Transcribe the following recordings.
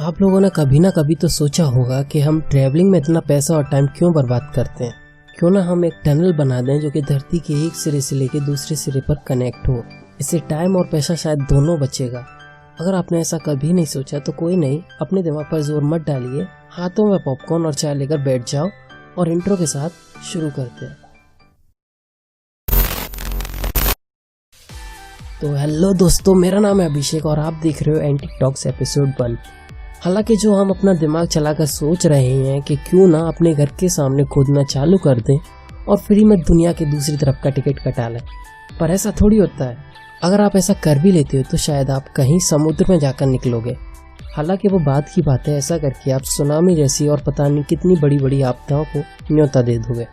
आप लोगों ने कभी ना कभी तो सोचा होगा कि हम ट्रैवलिंग में इतना पैसा और टाइम क्यों बर्बाद करते हैं। क्यों ना हम एक टनल बना दें जो कि धरती के एक सिरे से लेकर दूसरे सिरे पर कनेक्ट हो। इससे टाइम और पैसा शायद दोनों बचेगा। अगर आपने ऐसा कभी नहीं सोचा तो कोई नहीं, अपने दिमाग पर जोर मत डालिए, हाथों में पॉपकॉर्न और चाय लेकर बैठ जाओ और इंट्रो के साथ शुरू करते हैं। तो हेलो दोस्तों, मेरा नाम है अभिषेक और आप देख रहे हो एंटिक टॉक्स एपिसोड 1। हालांकि जो हम अपना दिमाग चलाकर सोच रहे हैं कि क्यों ना अपने घर के सामने खोदना चालू कर दें और फ्री में दुनिया के दूसरी तरफ का टिकट कटा लें, पर ऐसा थोड़ी होता है। अगर आप ऐसा कर भी लेते हो तो शायद आप कहीं समुद्र में जाकर निकलोगे। हालांकि वो बात की बात है, ऐसा करके आप सुनामी जैसी और पता नहीं कितनी बड़ी बड़ी आपदाओं को न्योता दे दोगे।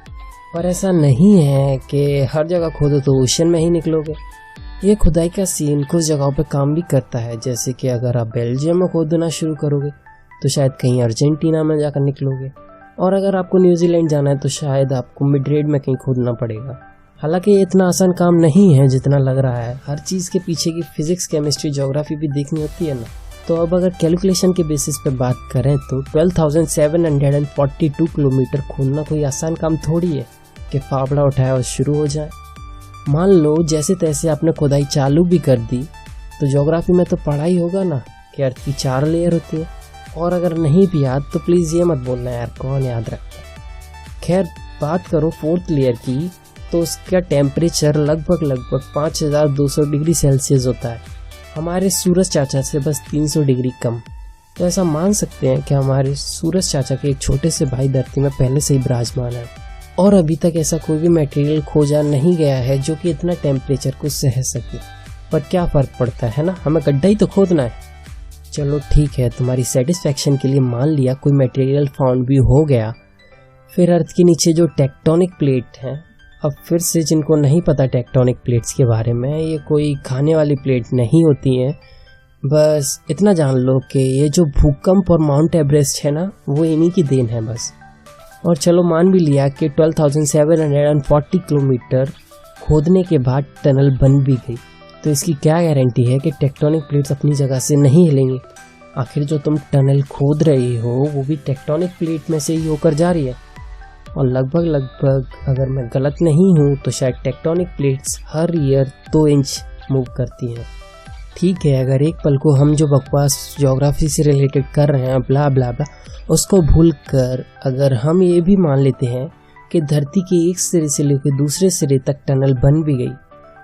पर ऐसा नहीं है कि हर जगह खोदो तो ओशन में ही निकलोगे। ये खुदाई का सीन कुछ जगहों पे काम भी करता है, जैसे कि अगर आप बेल्जियम में खोदना शुरू करोगे तो शायद कहीं अर्जेंटीना में जाकर निकलोगे, और अगर आपको न्यूजीलैंड जाना है तो शायद आपको मैड्रिड में कहीं खोदना पड़ेगा। हालांकि ये इतना आसान काम नहीं है जितना लग रहा है। हर चीज़ के पीछे की फिजिक्स, केमिस्ट्री, ज्योग्राफी भी देखनी होती है ना। तो अब अगर कैलकुलेशन के बेसिस पे बात करें तो 12,742 किलोमीटर खोदना कोई आसान काम थोड़ी है कि फावड़ा उठाए और शुरू हो जाए। मान लो जैसे तैसे आपने खुदाई चालू भी कर दी तो ज्योग्राफी में तो पढ़ा ही होगा ना कि अर्थ की 4 लेयर होती है, और अगर नहीं भी याद तो प्लीज़ ये मत बोलना यार, कौन याद रखता है। खैर, बात करो 4th लेयर की तो उसका टेम्परेचर लगभग 5200 डिग्री सेल्सियस होता है। हमारे सूरज चाचा से बस 300 डिग्री कम। तो ऐसा मान सकते हैं कि हमारे सूरज चाचा के एक छोटे से भाई धरती में पहले से ही विराजमान है, और अभी तक ऐसा कोई भी मटेरियल खोजा नहीं गया है जो कि इतना टेम्परेचर को सह सके। पर क्या फ़र्क पड़ता है ना, हमें गड्ढा ही तो खोदना है। चलो ठीक है, तुम्हारी सेटिस्फेक्शन के लिए मान लिया कोई मटेरियल फाउंड भी हो गया। फिर अर्थ के नीचे जो टेक्टोनिक प्लेट हैं, अब फिर से जिनको नहीं पता टेक्टोनिक प्लेट्स के बारे में, ये कोई खाने वाली प्लेट नहीं होती हैं। बस इतना जान लो कि ये जो भूकंप और माउंट एवरेस्ट है ना, वो इन्हीं की देन है बस। और चलो मान भी लिया कि 12,740 किलोमीटर खोदने के बाद टनल बन भी गई, तो इसकी क्या गारंटी है कि टेक्टोनिक प्लेट्स अपनी जगह से नहीं हिलेंगी। आखिर जो तुम टनल खोद रही हो वो भी टेक्टोनिक प्लेट में से ही होकर जा रही है, और लगभग अगर मैं गलत नहीं हूँ तो शायद टेक्टोनिक प्लेट्स हर ईयर 2 इंच मूव करती हैं। ठीक है, अगर एक पल को हम जो बकवास ज्योग्राफी से रिलेटेड कर रहे हैं ब्ला ब्ला ब्ला उसको भूल कर अगर हम ये भी मान लेते हैं कि धरती के एक सिरे से लेकर दूसरे सिरे तक टनल बन भी गई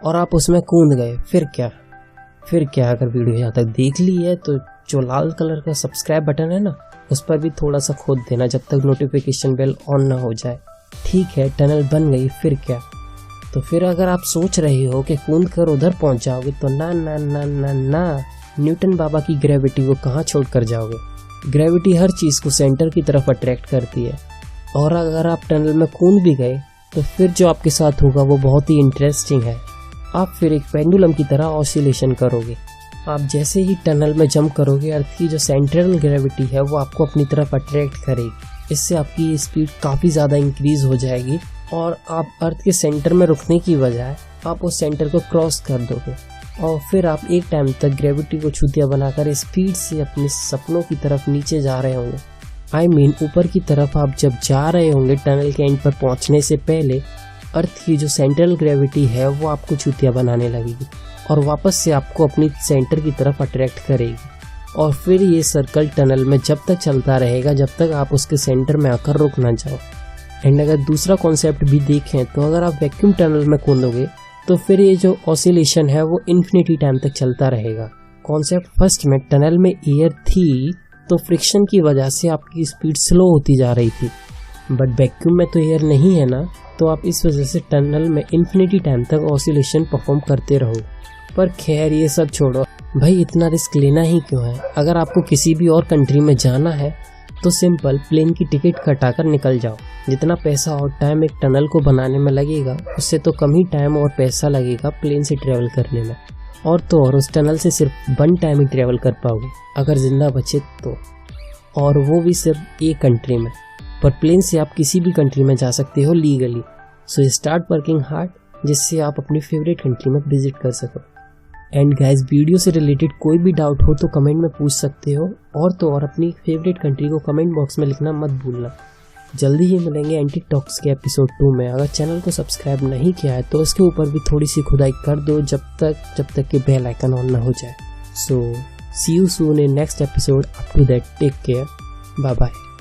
और आप उसमें कूद गए, फिर क्या। अगर वीडियो यहाँ तक देख ली है तो जो लाल कलर का सब्सक्राइब बटन है ना, उस पर भी थोड़ा सा खोद देना जब तक नोटिफिकेशन बेल ऑन ना हो जाए। ठीक है, टनल बन गई, फिर क्या। तो फिर अगर आप सोच रहे हो कि कूद कर उधर पहुंच जाओगे तो ना ना ना ना ना, न्यूटन बाबा की ग्रेविटी को कहाँ छोड़ कर जाओगे। ग्रेविटी हर चीज़ को सेंटर की तरफ अट्रैक्ट करती है, और अगर आप टनल में कूद भी गए तो फिर जो आपके साथ होगा वो बहुत ही इंटरेस्टिंग है। आप फिर एक पेंडुलम की तरह ऑसिलेशन करोगे। आप जैसे ही टनल में जंप करोगे, अर्थ की जो सेंट्रल ग्रेविटी है वो आपको अपनी तरफ अट्रैक्ट करेगी। इससे आपकी स्पीड काफ़ी ज़्यादा इंक्रीज हो जाएगी और आप अर्थ के सेंटर में रुकने की बजाय आप उस सेंटर को क्रॉस कर दोगे, और फिर आप एक टाइम तक ग्रेविटी को छूतिया बनाकर स्पीड से अपने सपनों की तरफ नीचे जा रहे होंगे। ऊपर की तरफ आप जब जा रहे होंगे, टनल के एंड पर पहुंचने से पहले अर्थ की जो सेंट्रल ग्रेविटी है वो आपको छूतिया बनाने लगेगी और वापस से आपको अपनी सेंटर की तरफ अट्रैक्ट करेगी, और फिर ये सर्कल टनल में जब तक चलता रहेगा जब तक आप उसके सेंटर में आकर रुक ना जाओ। एंड अगर दूसरा कॉन्सेप्ट भी देखें तो अगर आप वैक्यूम टनल में कूदोगे तो फिर ये जो ऑसिलेशन है वो इन्फिनिटी टाइम तक चलता रहेगा। कॉन्सेप्ट फर्स्ट में टनल में एयर थी तो फ्रिक्शन की वजह से आपकी स्पीड स्लो होती जा रही थी, बट वैक्यूम में तो एयर नहीं है ना, तो आप इस वजह से टनल में इन्फिनिटी टाइम तक ऑसिलेशन परफॉर्म करते रहो। पर खैर ये सब छोड़ो भाई, इतना रिस्क लेना ही क्यों है। अगर आपको किसी भी और कंट्री में जाना है तो सिंपल प्लेन की टिकट कटाकर निकल जाओ। जितना पैसा और टाइम एक टनल को बनाने में लगेगा उससे तो कम ही टाइम और पैसा लगेगा प्लेन से ट्रेवल करने में, और तो और उस टनल से सिर्फ 1 टाइम ही ट्रेवल कर पाओगे अगर जिंदा बचे तो, और वो भी सिर्फ एक कंट्री में। पर प्लेन से आप किसी भी कंट्री में जा सकते हो legally. So start working hard जिससे आप अपनी फेवरेट कंट्री में विजिट कर सको। एंड गाइस, वीडियो से रिलेटेड कोई भी डाउट हो तो कमेंट में पूछ सकते हो, और तो और अपनी फेवरेट कंट्री को कमेंट बॉक्स में लिखना मत भूलना। जल्दी ही मिलेंगे एंटी टॉक्स के एपिसोड 2 में। अगर चैनल को सब्सक्राइब नहीं किया है तो इसके ऊपर भी थोड़ी सी खुदाई कर दो जब तक कि बेल आइकन ऑन ना हो जाए। So see you soon in next episode. Up to that, take care, bye bye.